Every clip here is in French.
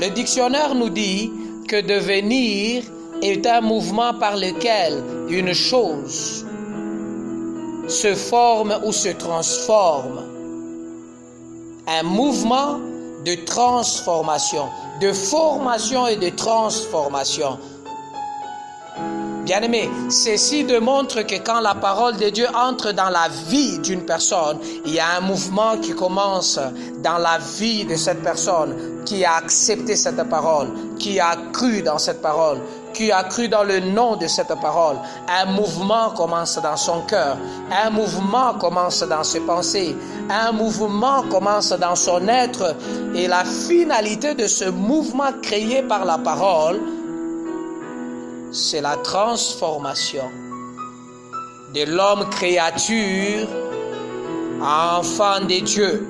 Le dictionnaire nous dit que devenir est un mouvement par lequel une chose se forme ou se transforme. Un mouvement de transformation, de formation et de transformation. Bien-aimés, ceci démontre que quand la parole de Dieu entre dans la vie d'une personne, il y a un mouvement qui commence dans la vie de cette personne qui a accepté cette parole, qui a cru dans cette parole, qui a cru dans le nom de cette parole. Un mouvement commence dans son cœur, un mouvement commence dans ses pensées, un mouvement commence dans son être, et la finalité de ce mouvement créé par la parole, c'est la transformation de l'homme créature à enfant de Dieu.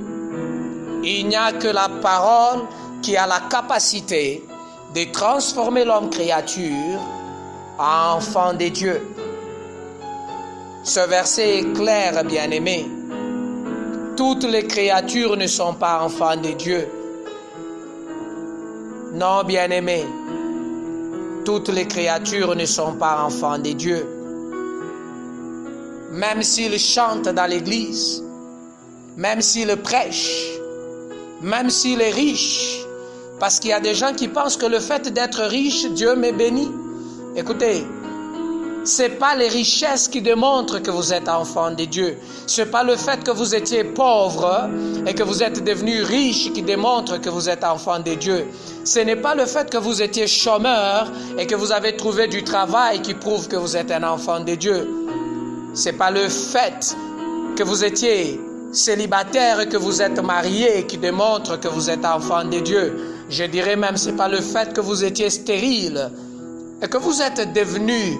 Il n'y a que la parole qui a la capacité de transformer l'homme créature en enfant de Dieu. Ce verset est clair, bien-aimé. Toutes les créatures ne sont pas enfants de Dieu. Non, bien-aimé. Toutes les créatures ne sont pas enfants de Dieu. Même s'ils chantent dans l'église, même s'ils prêchent, même s'il est riche, parce qu'il y a des gens qui pensent que le fait d'être riche, Dieu m'est béni. Écoutez, ce n'est pas les richesses qui démontrent que vous êtes enfant de Dieu. Ce n'est pas le fait que vous étiez pauvre et que vous êtes devenu riche qui démontre que vous êtes enfant de Dieu. Ce n'est pas le fait que vous étiez chômeur et que vous avez trouvé du travail qui prouve que vous êtes un enfant de Dieu. Ce n'est pas le fait que vous étiez célibataire et que vous êtes marié qui démontre que vous êtes enfant de Dieu. Je dirais même ce n'est pas le fait que vous étiez stérile et que vous êtes devenu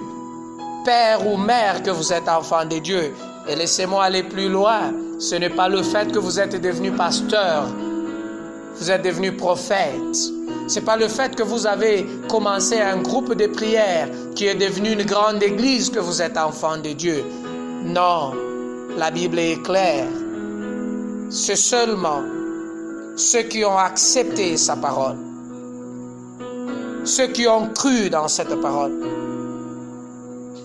père ou mère que vous êtes enfant de Dieu. Et laissez-moi aller plus loin. Ce n'est pas le fait que vous êtes devenu pasteur, vous êtes devenu prophète. Ce n'est pas le fait que vous avez commencé un groupe de prière qui est devenu une grande église que vous êtes enfant de Dieu. Non, la Bible est claire. C'est seulement ceux qui ont accepté sa parole, ceux qui ont cru dans cette parole,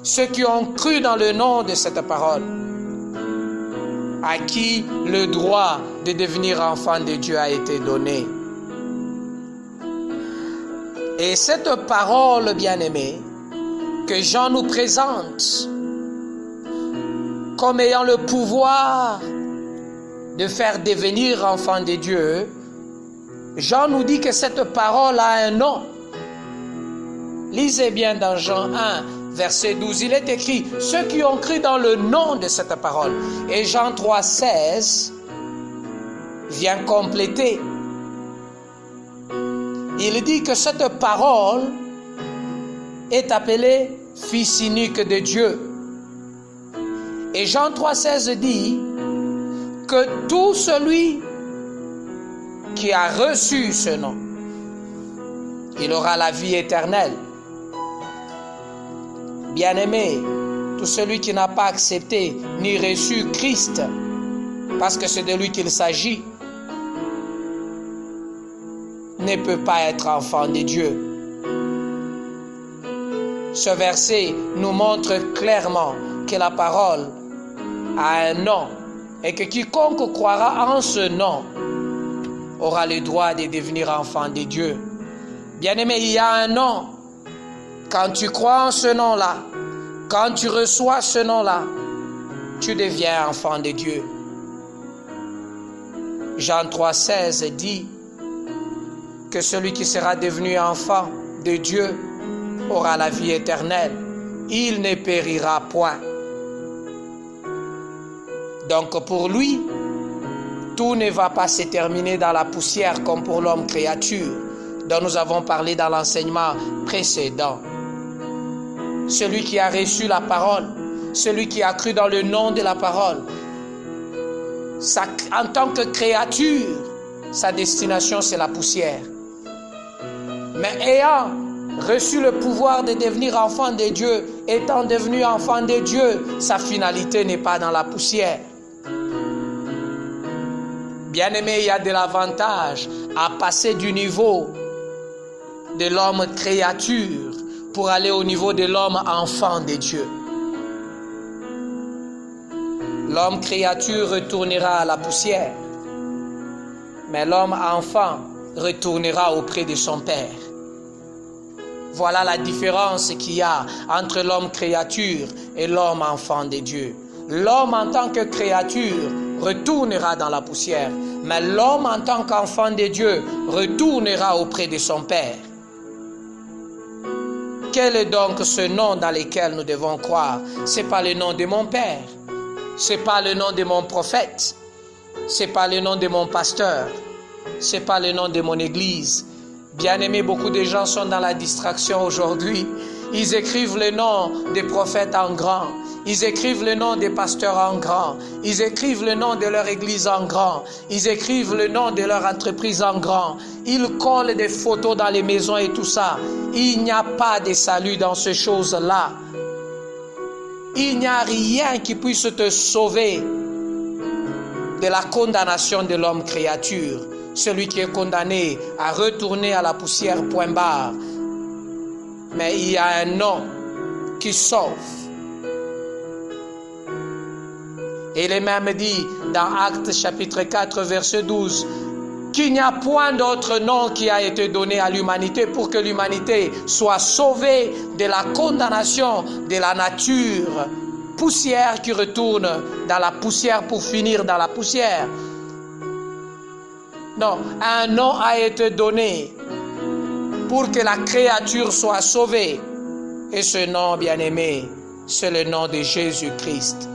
ceux qui ont cru dans le nom de cette parole, à qui le droit de devenir enfant de Dieu a été donné. Et cette parole, bien-aimée, que Jean nous présente comme ayant le pouvoir de faire devenir enfant de Dieu, Jean nous dit que cette parole a un nom. Lisez bien dans Jean 1, verset 12, il est écrit « Ceux qui ont cru dans le nom de cette parole ». Et Jean 3, 16 vient compléter. Il dit que cette parole est appelée « Fils unique de Dieu ». Et Jean 3, 16 dit que tout celui qui a reçu ce nom, il aura la vie éternelle. Bien-aimé, tout celui qui n'a pas accepté ni reçu Christ, parce que c'est de lui qu'il s'agit, ne peut pas être enfant de Dieu. Ce verset nous montre clairement que la parole a un nom et que quiconque croira en ce nom aura le droit de devenir enfant de Dieu. Bien-aimé, il y a un nom. Quand tu crois en ce nom-là, quand tu reçois ce nom-là, tu deviens enfant de Dieu. Jean 3, 16 dit que celui qui sera devenu enfant de Dieu aura la vie éternelle. Il ne périra point. Donc pour lui, tout ne va pas se terminer dans la poussière comme pour l'homme créature dont nous avons parlé dans l'enseignement précédent. Celui qui a reçu la parole, celui qui a cru dans le nom de la parole, en tant que créature, sa destination c'est la poussière. Mais ayant reçu le pouvoir de devenir enfant de Dieu, étant devenu enfant de Dieu, sa finalité n'est pas dans la poussière. Bien-aimé, il y a de l'avantage à passer du niveau de l'homme créature pour aller au niveau de l'homme enfant de Dieu. L'homme créature retournera à la poussière, mais l'homme enfant retournera auprès de son Père. Voilà la différence qu'il y a entre l'homme créature et l'homme enfant de Dieu. L'homme en tant que créature retournera dans la poussière, mais l'homme en tant qu'enfant de Dieu retournera auprès de son Père. Quel est donc ce nom dans lequel nous devons croire? Ce n'est pas le nom de mon Père, ce n'est pas le nom de mon prophète, ce n'est pas le nom de mon pasteur, ce n'est pas le nom de mon église. Bien-aimés, beaucoup de gens sont dans la distraction aujourd'hui. Ils écrivent le nom des prophètes en grand. Ils écrivent le nom des pasteurs en grand. Ils écrivent le nom de leur église en grand. Ils écrivent le nom de leur entreprise en grand. Ils collent des photos dans les maisons et tout ça. Il n'y a pas de salut dans ces choses-là. Il n'y a rien qui puisse te sauver de la condamnation de l'homme créature. Celui qui est condamné à retourner à la poussière, point barre. Mais il y a un nom qui sauve. Il est même dit dans Actes chapitre 4 verset 12 qu'il n'y a point d'autre nom qui a été donné à l'humanité pour que l'humanité soit sauvée de la condamnation de la nature poussière qui retourne dans la poussière pour finir dans la poussière. Non, un nom a été donné pour que la créature soit sauvée. Et ce nom, bien-aimé, c'est le nom de Jésus-Christ.